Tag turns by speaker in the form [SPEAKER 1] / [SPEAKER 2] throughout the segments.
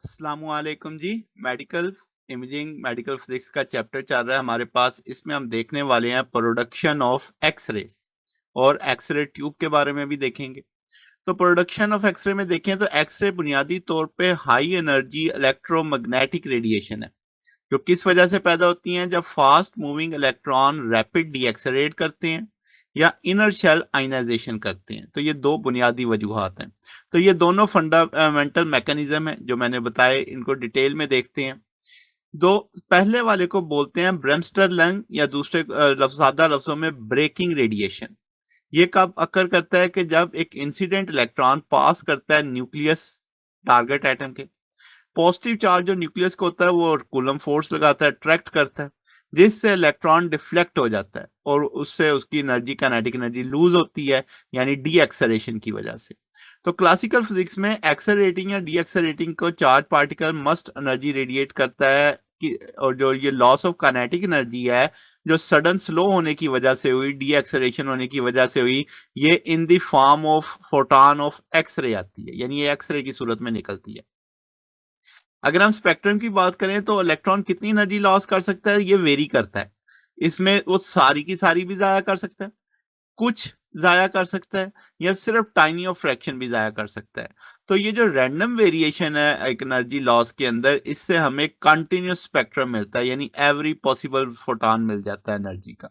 [SPEAKER 1] अस्सलामुअलैकुम जी। Medical imaging medical physics का chapter चल रहा है हमारे पास। इसमें हम देखने वाले हैं प्रोडक्शन ऑफ एक्सरेज और एक्सरे ट्यूब के बारे में भी देखेंगे। तो प्रोडक्शन ऑफ एक्सरे में देखें तो एक्सरे बुनियादी तौर पे हाई एनर्जी इलेक्ट्रोमैग्नेटिक रेडिएशन है जो किस वजह से पैदा होती हैं जब fast moving electron rapid decelerate करते हैं या इनर शेल आयनाइजेशन करते हैं। तो ये दो बुनियादी वजूहात हैं। तो ये दोनों फंडामेंटल मैकेनिज्म है जो मैंने बताए, इनको डिटेल में देखते हैं। दो पहले वाले को बोलते हैं ब्रेमस्टर लंग या दूसरे सादा लफ्जों में ब्रेकिंग रेडिएशन। ये कब अकर करता है कि जब एक इंसिडेंट इलेक्ट्रॉन पास करता है न्यूक्लियस टारगेट एटम के। पॉजिटिव चार्ज जो न्यूक्लियस को होता है वो कूलम फोर्स लगाता है, अट्रैक्ट करता है, जिससे इलेक्ट्रॉन डिफ्लेक्ट हो जाता है और उससे उसकी एनर्जी काइनेटिक एनर्जी लूज होती है, यानी डी एक्सलेरेशन की वजह से। तो क्लासिकल फिजिक्स में एक्सलरेटिंग या डी एक्सलरेटिंग को charge particle must energy radiate करता है कि, और जो ये लॉस ऑफ काइनेटिक एनर्जी है जो सडन स्लो होने की वजह से हुई, डी एक्सलेरेशन होने की वजह से हुई, ये in the form of photon of X ray आती है, यानी ये एक्सरे की सूरत में निकलती है। अगर हम स्पेक्ट्रम की बात करें तो इलेक्ट्रॉन कितनी एनर्जी लॉस कर सकता है ये वेरी करता है। इसमें वो सारी की सारी भी जाया कर सकता है, कुछ जाया कर सकता है, या सिर्फ टाइनी ऑफ फ्रैक्शन भी जाया कर सकता है। तो ये जो रैंडम वेरिएशन है एक एनर्जी लॉस के अंदर, इससे हमें कंटिन्यूस स्पेक्ट्रम मिलता है, यानी एवरी पॉसिबल फोटॉन मिल जाता है एनर्जी का।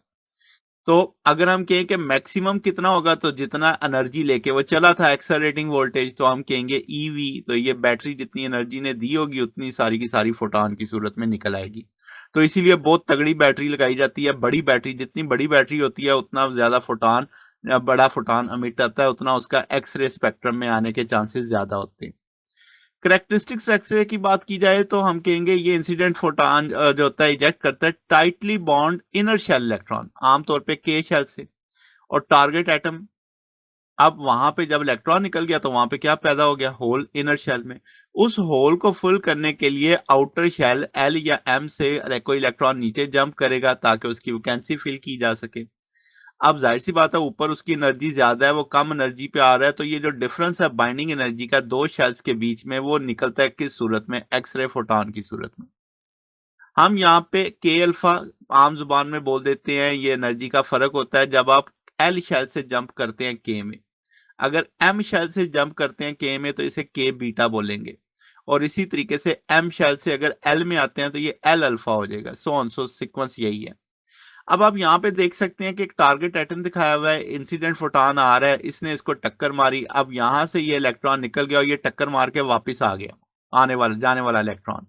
[SPEAKER 1] तो अगर हम कहें कि मैक्सिमम कितना होगा, तो जितना एनर्जी लेके वो चला था एक्सेलरेटिंग वोल्टेज, तो हम कहेंगे ईवी। तो ये बैटरी जितनी एनर्जी ने दी होगी उतनी सारी की सारी फोटॉन की सूरत में निकल आएगी। तो इसीलिए बहुत तगड़ी बैटरी लगाई जाती है। बड़ी बैटरी, जितनी बड़ी बैटरी होती है उतना ज्यादा फोटॉन, बड़ा फोटॉन अमिट आता है, उतना उसका एक्सरे स्पेक्ट्रम में आने के चांसेस ज्यादा होते हैं। करेक्टरिस्टिक्स एक्सरे की बात की जाए तो हम कहेंगे ये इंसिडेंट फोटॉन जो होता है इजेक्ट करता है tightly bond inner shell electron, आमतौर पे के शेल से, और टारगेट एटम। अब वहां पे जब इलेक्ट्रॉन निकल गया तो वहां पे क्या पैदा हो गया, होल इनर शेल में। उस होल को फुल करने के लिए आउटर शेल एल या एम से कोई इलेक्ट्रॉन नीचे जंप करेगा ताकि उसकी वैकेंसी फिल की जा सके। अब जाहिर सी बात है ऊपर उसकी एनर्जी ज्यादा है, वो कम एनर्जी पे आ रहा है, तो ये जो डिफरेंस है बाइंडिंग एनर्जी का दो शेल्स के बीच में, वो निकलता है किस सूरत में, एक्सरे फोटॉन की सूरत में। हम यहाँ पे के अल्फा आम जुबान में बोल देते हैं। ये एनर्जी का फर्क होता है जब आप एल शेल से जंप करते हैं के में। अगर एम शेल से जंप करते हैं के में तो इसे के बीटा बोलेंगे, और इसी तरीके से एम शेल से अगर एल में आते हैं तो ये एल अल्फा हो जाएगा। सो ऑन सो सीक्वेंस यही है। अब आप यहाँ पे देख सकते हैं कि एक टारगेट एटम दिखाया हुआ है, इंसिडेंट फोटॉन आ रहा है, इसने इसको टक्कर मारी। अब यहां से ये इलेक्ट्रॉन निकल गया और ये टक्कर मार के वापस आ गया, आने वाला जाने वाला इलेक्ट्रॉन।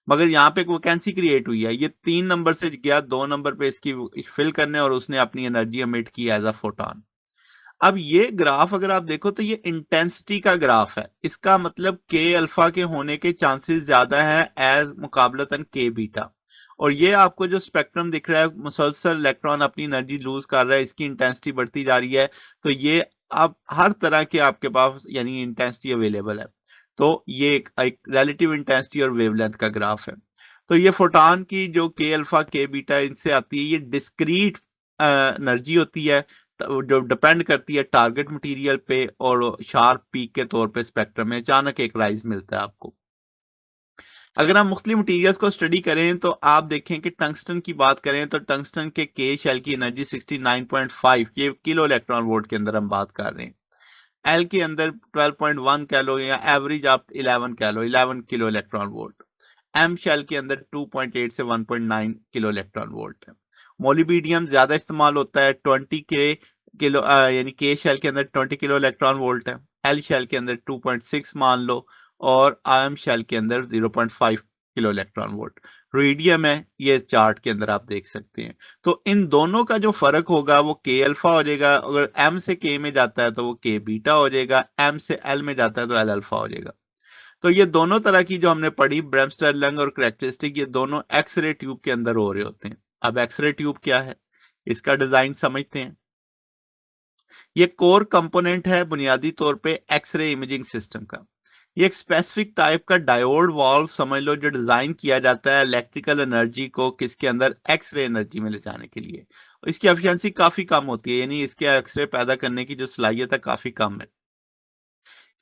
[SPEAKER 1] मगर यहाँ पे एक वैकेंसी क्रिएट हुई है, ये 3 नंबर से गया 2 नंबर पे इसकी फिल करने, और उसने अपनी एनर्जी एमिट की एज अ फोटॉन। अब ये ग्राफ अगर आप देखो तो ये इंटेंसिटी का ग्राफ है। इसका मतलब के अल्फा के होने के चांसेस ज्यादा है एज मुकाबलतन के बीटा। और ये आपको जो स्पेक्ट्रम दिख रहा है, मुसलसल इलेक्ट्रॉन अपनी एनर्जी लूज कर रहा है, इसकी इंटेंसिटी बढ़ती जा रही है। तो ये अब हर तरह के आपके पास यानी इंटेंसिटी अवेलेबल है। तो ये एक रिलेटिव इंटेंसिटी और वेवलेंथ का ग्राफ है। तो ये फोटॉन की जो के अल्फा के बीटा इनसे आती है, ये डिस्क्रीट एनर्जी होती है जो डिपेंड करती है टारगेट मटेरियल पे, और शार्प पीक के तौर पे स्पेक्ट्रम में अचानक एक राइज मिलता है आपको। अगर हम मुख्तलिफ मटीरियल्स को स्टडी करें तो आप देखें कि टंगस्टन की बात करें तो टंगस्टन के शेल की एनर्जी 69.5, ये किलो इलेक्ट्रॉन वोल्ट के अंदर हम बात कर रहे हैं। एल के अंदर 12.1 कैलो, या एवरेज आप 11 kilo, 11 kilo electron volt. M shell के अंदर 2.8 से 1.9 किलो इलेक्ट्रॉन वोल्ट है। मोलिबीडियम ज्यादा इस्तेमाल होता है, 20 के किलो यानी के शेल के अंदर 20 किलो इलेक्ट्रॉन वोल्ट है। एल शेल के अंदर 2.6 मान लो, और आयम शेल के अंदर 0.5 किलो इलेक्ट्रॉन वोल्ट। रेडियम है, ये चार्ट के अंदर आप देख सकते हैं। तो इन दोनों का जो फर्क होगा वो के अल्फा हो जाएगा। अगर एम से के में जाता है तो वो के बीटा हो जाएगा, एम से एल में जाता है तो एल अल्फा हो जाएगा। तो ये दोनों तरह की जो हमने पढ़ी, ब्रेमस्टर लंग और करेक्टरिस्टिक, ये दोनों एक्सरे ट्यूब के अंदर हो रहे होते हैं। अब एक्सरे ट्यूब क्या है, इसका डिजाइन समझते हैं। ये कोर कंपोनेंट है बुनियादी तौर पे एक्सरे इमेजिंग सिस्टम का। ये एक स्पेसिफिक टाइप का डायोड वॉल्व समझ लो जो डिजाइन किया जाता है इलेक्ट्रिकल एनर्जी को किसके अंदर, एक्सरे एनर्जी में ले जाने के लिए। इसकी एफिशिएंसी काफी कम होती है, यानी इसके एक्सरे पैदा करने की जो सलाहियत है काफी कम है।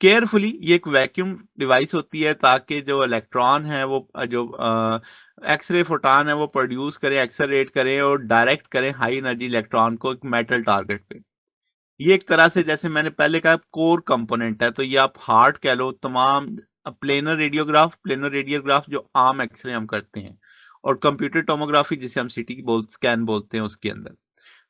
[SPEAKER 1] केयरफुली ये एक वैक्यूम डिवाइस होती है ताकि जो इलेक्ट्रॉन है वो जो एक्सरे फोटॉन है वो प्रोड्यूस करें, एक्सलरेट करें और डायरेक्ट करें हाई एनर्जी इलेक्ट्रॉन को एक मेटल टारगेट पे। ये एक तरह से जैसे मैंने पहले कहा कोर कंपोनेंट है, तो ये आप हार्ट कह लो, तमाम प्लेनर रेडियोग्राफ जो आम एक्सरे हम करते हैं और कंप्यूटर टोमोग्राफी जिसे हम सीटी स्कैन बोलते हैं उसके अंदर।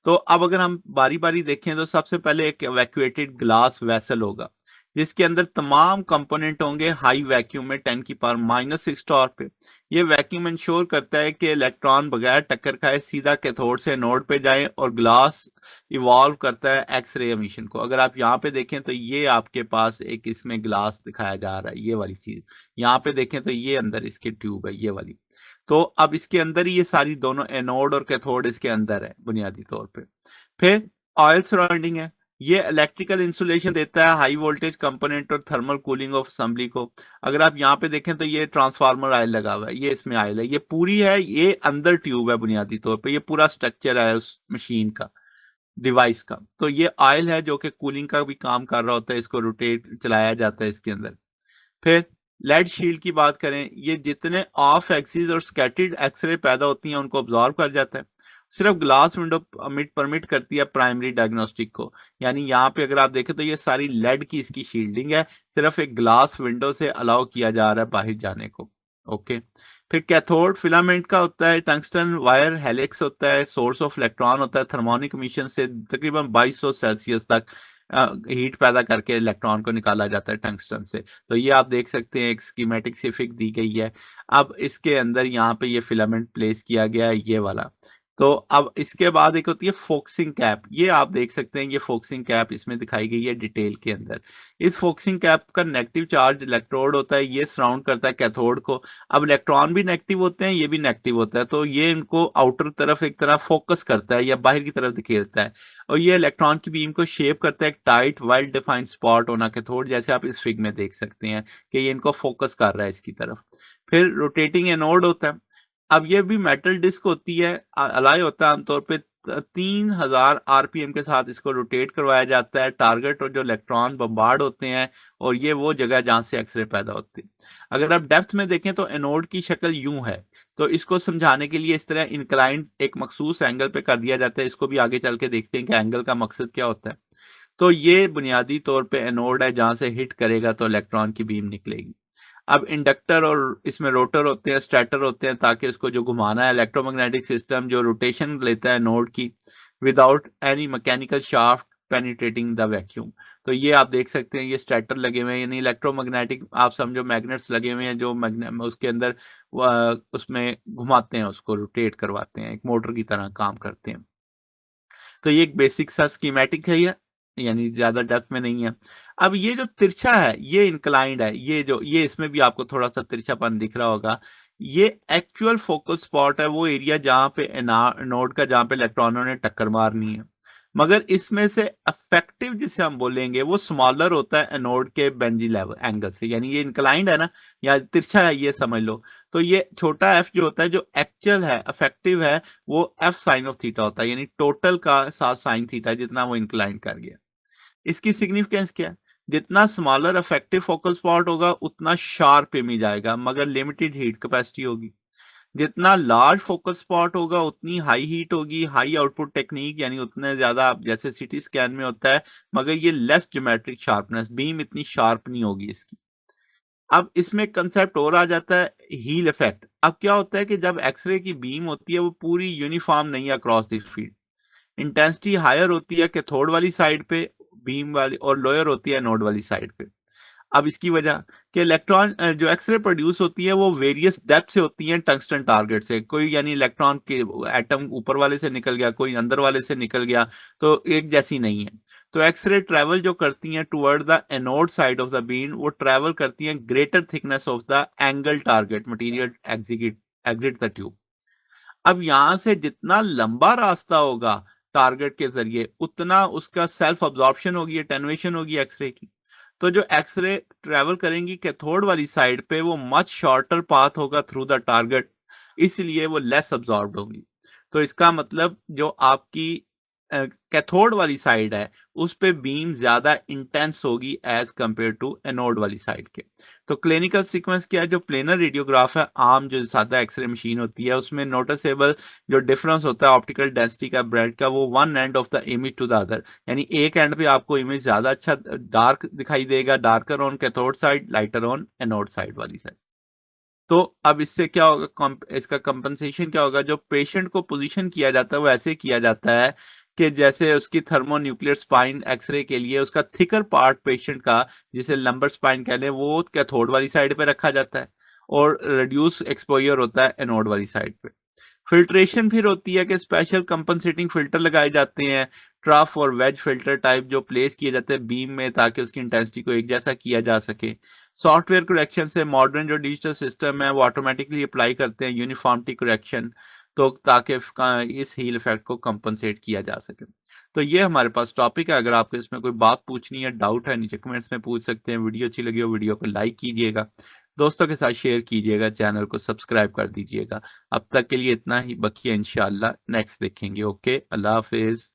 [SPEAKER 1] तो अब अगर हम बारी बारी देखें तो सबसे पहले एक इवैक्यूएटेड ग्लास वेसल होगा जिसके अंदर तमाम कंपोनेंट होंगे हाई वैक्यूम में 10⁻⁻6 टॉर पे। ये वैक्यूम इंश्योर करता है कि इलेक्ट्रॉन बगैर टक्कर खाए सीधा कैथोड से एनोड पे जाए और ग्लास इवॉल्व करता है एक्सरे एमिशन को। अगर आप यहाँ पे देखें तो ये आपके पास एक इसमें ग्लास दिखाया जा रहा है, ये वाली चीज। यहाँ पे देखें तो ये अंदर इसकी ट्यूब है, ये वाली। तो अब इसके अंदर ही ये सारी दोनों एनोड और कैथोड इसके अंदर है बुनियादी तौर पे। फिर ऑयल सराउंडिंग है, ये इलेक्ट्रिकल इंसुलेशन देता है हाई वोल्टेज कंपोनेंट और थर्मल कूलिंग ऑफ असेंबली को। अगर आप यहाँ पे देखें तो ये ट्रांसफार्मर ऑयल लगा हुआ है, ये इसमें ऑयल है, ये पूरी है, ये अंदर ट्यूब है बुनियादी तौर पे, ये पूरा स्ट्रक्चर है उस मशीन का, डिवाइस का। तो ये ऑयल है जो कि कूलिंग का भी काम कर रहा होता है, इसको रोटेट चलाया जाता है इसके अंदर। फिर लेड शील्ड की बात करें, ये जितने ऑफ एक्सिस और स्कैटर्ड एक्सरे पैदा होती हैं उनको ऑब्जॉर्व कर जाता है। सिर्फ ग्लास विंडो परमिट करती है प्राइमरी डायग्नोस्टिक को। यानी यहाँ पे अगर आप देखें तो ये सारी लेड की इसकी शील्डिंग है, सिर्फ एक ग्लास विंडो से अलाउ किया जा रहा है बाहर जाने को। ओके। फिर कैथोड फिलामेंट का होता है, टंगस्टन वायर हेलिक्स होता है, सोर्स ऑफ इलेक्ट्रॉन होता है, थर्मोनिक इमिशन से तकरीबन 2200 सेल्सियस तक हीट पैदा करके इलेक्ट्रॉन को निकाला जाता है टंगस्टन से। तो ये आप देख सकते हैं एक स्कीमेटिक सी फिग दी गई है। अब इसके अंदर यहाँ पे ये फिलामेंट प्लेस किया गया है, ये वाला। तो अब इसके बाद एक होती है फोकसिंग कैप, ये आप देख सकते हैं, ये फोकसिंग कैप इसमें दिखाई गई है डिटेल के अंदर। इस फोकसिंग कैप का नेगेटिव चार्ज इलेक्ट्रोड होता है, ये सराउंड करता है कैथोड को। अब इलेक्ट्रॉन भी नेगेटिव होते हैं, ये भी नेगेटिव होता है, तो ये इनको आउटर तरफ एक तरह फोकस करता है या बाहर की तरफ धकेलता है, और ये इलेक्ट्रॉन की बीम को शेप करता है एक टाइट वेल डिफाइंड स्पॉट होना कैथोड, जैसे आप इस फिग में देख सकते हैं कि ये इनको फोकस कर रहा है इसकी तरफ। फिर रोटेटिंग एनोड होता है। अब ये भी मेटल डिस्क होती है, अलाय होता है आमतौर पे 3000 आरपीएम के साथ इसको रोटेट करवाया जाता है। टारगेट और जो इलेक्ट्रॉन बम्बार्ड होते हैं, और ये वो जगह जहां से एक्सरे पैदा होती है। अगर आप डेप्थ में देखें तो एनोड की शक्ल यूं है, तो इसको समझाने के लिए इस तरह इंक्लाइंड एक मखसूस एंगल पे कर दिया जाता है। इसको भी आगे चल के देखते हैं कि एंगल का मकसद क्या होता है। तो ये बुनियादी तौर पे एनोड है, जहां से हिट करेगा तो इलेक्ट्रॉन की बीम निकलेगी। अब इंडक्टर और इसमें रोटर होते हैं, स्टेटर होते हैं, ताकि उसको जो घुमाना है इलेक्ट्रोमैग्नेटिक सिस्टम जो रोटेशन लेता है नोड की without any mechanical shaft penetrating the vacuum. तो ये आप देख सकते हैं, ये स्टेटर लगे हुए हैं, यानी इलेक्ट्रोमैग्नेटिक आप समझो मैग्नेट्स लगे हुए हैं जो उसके अंदर उसमें घुमाते हैं, उसको रोटेट करवाते हैं, एक मोटर की तरह काम करते हैं। तो ये एक बेसिक सा स्कीमेटिक है, ये यानी ज्यादा डेप्थ में नहीं है। अब ये जो तिरछा है ये इंक्लाइंड है, ये इसमें भी आपको थोड़ा सा तिरछापन दिख रहा होगा। ये एक्चुअल फोकस स्पॉट है, वो एरिया जहां पे नोड का जहां पे इलेक्ट्रॉनों ने टक्कर मारनी है। मगर इसमें से अफेक्टिव जिसे हम बोलेंगे वो स्मॉलर होता है एनोड के बेंजी लेवल एंगल से, यानी ये इंक्लाइंड है ना या तिरछा है ये समझ लो। तो ये छोटा एफ जो होता है जो एक्चुअल है अफेक्टिव है, वो एफ साइन ऑफ थीटा होता है, यानी टोटल का साथ साइन थीटा जितना वो इंक्लाइंड कर गया। इसकी सिग्निफिकेंस क्या है? जितना स्मॉलर इफेक्टिव फोकल स्पॉट होगा उतना शार्प इमेज आएगा, मगर लिमिटेड हीट कैपेसिटी होगी। जितना लार्ज फोकल स्पॉट होगा उतनी हाई हीट होगी, हाई आउटपुट टेक्निक, यानी उतने ज्यादा जैसे सिटी स्कैन में होता है, मगर ये लेस ज्योमेट्रिक शार्पनेस, बीम इतनी शार्प नहीं होगी इसकी। अब इसमें कंसेप्ट और आ जाता है हील इफेक्ट। अब क्या होता है कि जब एक्सरे की बीम होती है वो पूरी यूनिफॉर्म नहीं है across the field, intensity higher होती है कैथोड वाली साइड पे बीम वाली, और लोअर होती है नोड वाली साइड पे। अब इसकी वजह कि इलेक्ट्रॉन जो एक्सरे प्रोड्यूस होती है वो वेरियस डेप्थ से होती है टंगस्टन टारगेट से। कोई यानी इलेक्ट्रॉन के एटम ऊपर वाले से निकल गया, कोई अंदर वाले से निकल गया, तो एक जैसी नहीं है। तो एक्सरे ट्रेवल जो करती हैं toward the anode side of the beam, वो ट्रेवल करती हैं greater thickness of the angle target material exit the tube. अब यहां से जितना लंबा रास्ता होगा टारगेट के जरिए उतना उसका सेल्फ अब्जॉर्प्शन होगी, एटेन्युएशन होगी एक्सरे की। तो जो एक्सरे ट्रेवल करेंगी कैथोड वाली साइड पे वो मच शॉर्टर पाथ होगा थ्रू द टारगेट, इसलिए वो लेस अब्जॉर्ब्ड होगी। तो इसका मतलब जो आपकी कैथोड वाली साइड है उस पे बीम ज्यादा इंटेंस होगी एज कंपेयर टू एनोड वाली साइड के। तो क्लिनिकल सीक्वेंस क्या है, जो प्लेनर रेडियोग्राफ है, आम जो सादा एक्सरे मशीन होती है, उसमें नोटिसेबल जो डिफरेंस होता है ऑप्टिकल डेंसिटी का ब्रेड का, वो one end of the image to the other, यानी एक एंड पे आपको इमेज ज्यादा अच्छा डार्क दिखाई देगा, darker on cathode side, lighter on anode side वाली साइड। तो अब इससे क्या होगा, इसका कंपनसेशन क्या होगा, जो पेशेंट को पोजीशन किया जाता है वो ऐसे किया जाता है कि जैसे उसकी थर्मोन्यूक्लियर स्पाइन एक्सरे के लिए उसका थिकर पार्ट पेशेंट का, जिसे लंबर स्पाइन कह लें, वो कैथोड वाली साइड पे रखा जाता है और रिड्यूस एक्सपोजर होता है एनोड वाली साइड पे। फिल्ट्रेशन फिर होती है कि स्पेशल कंपनसेटिंग फिल्टर लगाए जाते हैं, ट्रफ और वेज फिल्टर टाइप, जो प्लेस किए जाते हैं बीम में ताकि उसकी इंटेंसिटी को एक जैसा किया जा सके। सॉफ्टवेयर करेक्शन से मॉडर्न जो डिजिटल सिस्टम है वो ऑटोमेटिकली अप्लाई करते हैं यूनिफॉर्मिटी करेक्शन, तो ताकि इस हील इफेक्ट को कंपनसेट किया जा सके। तो ये हमारे पास टॉपिक है। अगर आपको इसमें कोई बात पूछनी है, डाउट है, नीचे कमेंट्स में पूछ सकते हैं। वीडियो अच्छी लगी हो वीडियो को लाइक कीजिएगा, दोस्तों के साथ शेयर कीजिएगा, चैनल को सब्सक्राइब कर दीजिएगा। अब तक के लिए इतना ही, बकिया इंशाल्लाह नेक्स्ट देखेंगे। ओके, अल्लाह हाफिज।